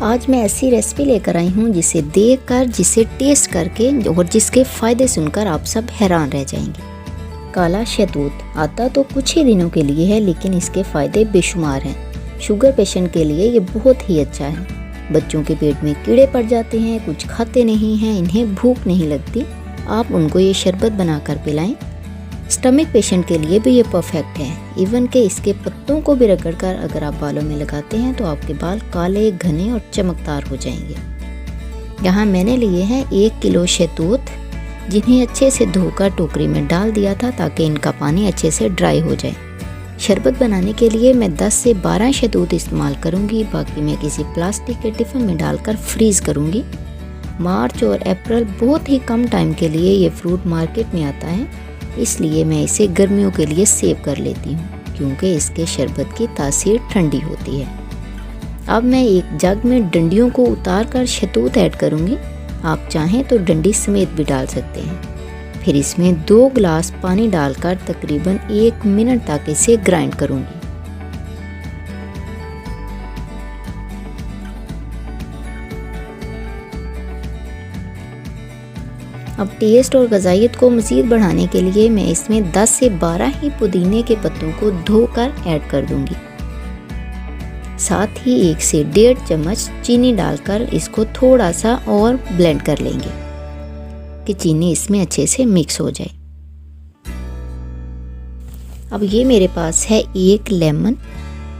आज मैं ऐसी रेसिपी लेकर आई हूँ जिसे देखकर, जिसे टेस्ट करके और जिसके फ़ायदे सुनकर आप सब हैरान रह जाएंगे। काला शहतूत आता तो कुछ ही दिनों के लिए है, लेकिन इसके फ़ायदे बेशुमार हैं। शुगर पेशेंट के लिए ये बहुत ही अच्छा है। बच्चों के पेट में कीड़े पड़ जाते हैं, कुछ खाते नहीं हैं, इन्हें भूख नहीं लगती, आप उनको ये शरबत बनाकर पिलाएं। स्टमक पेशेंट के लिए भी ये परफेक्ट है। इवन के इसके पत्तों को भी रगड़कर अगर आप बालों में लगाते हैं तो आपके बाल काले, घने और चमकदार हो जाएंगे। यहाँ मैंने लिए हैं 1 किलो शहतूत, जिन्हें अच्छे से धोकर टोकरी में डाल दिया था ताकि इनका पानी अच्छे से ड्राई हो जाए। शरबत बनाने के लिए मैं 10 से 12 शहतूत इस्तेमाल करूँगी, बाकी मैं किसी प्लास्टिक के टिफ़िन में डालकर फ्रीज़ करूँगी। मार्च और अप्रैल बहुत ही कम टाइम के लिए ये फ्रूट मार्केट में आता है, इसलिए मैं इसे गर्मियों के लिए सेव कर लेती हूँ, क्योंकि इसके शरबत की तासीर ठंडी होती है। अब मैं एक जग में डंडियों को उतार कर शहतूत ऐड करूँगी। आप चाहें तो डंडी समेत भी डाल सकते हैं। फिर इसमें 2 गिलास पानी डालकर तकरीबन 1 मिनट तक इसे ग्राइंड करूँगी। अब टेस्ट और ग़िज़ाइयत को मज़ीद बढ़ाने के लिए मैं इसमें 10 से 12 ही पुदीने के पत्तों को धोकर ऐड कर दूंगी। साथ ही 1 से 1.5 चम्मच चीनी डालकर इसको थोड़ा सा और ब्लेंड कर लेंगे कि चीनी इसमें अच्छे से मिक्स हो जाए। अब ये मेरे पास है 1 लेमन,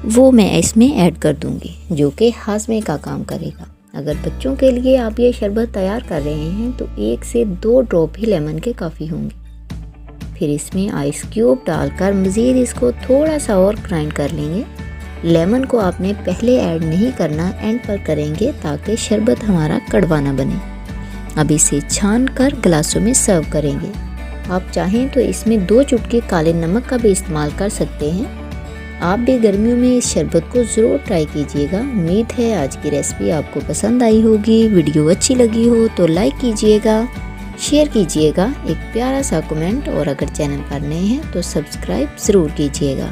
वो मैं इसमें ऐड कर दूंगी, जो कि हाजमे का काम करेगा। अगर बच्चों के लिए आप ये शरबत तैयार कर रहे हैं तो 1 से 2 ड्रॉप ही लेमन के काफ़ी होंगे। फिर इसमें आइस क्यूब डालकर मज़ीद इसको थोड़ा सा और ग्राइंड कर लेंगे। लेमन को आपने पहले ऐड नहीं करना, एंड पर करेंगे ताकि शरबत हमारा कड़वा ना बने। अब इसे छान कर गिलासों में सर्व करेंगे। आप चाहें तो इसमें 2 चुटकी काले नमक का भी इस्तेमाल कर सकते हैं। आप भी गर्मियों में इस शरबत को ज़रूर ट्राई कीजिएगा। उम्मीद है आज की रेसिपी आपको पसंद आई होगी। वीडियो अच्छी लगी हो तो लाइक कीजिएगा, शेयर कीजिएगा, एक प्यारा सा कमेंट, और अगर चैनल पर नए हैं तो सब्सक्राइब ज़रूर कीजिएगा।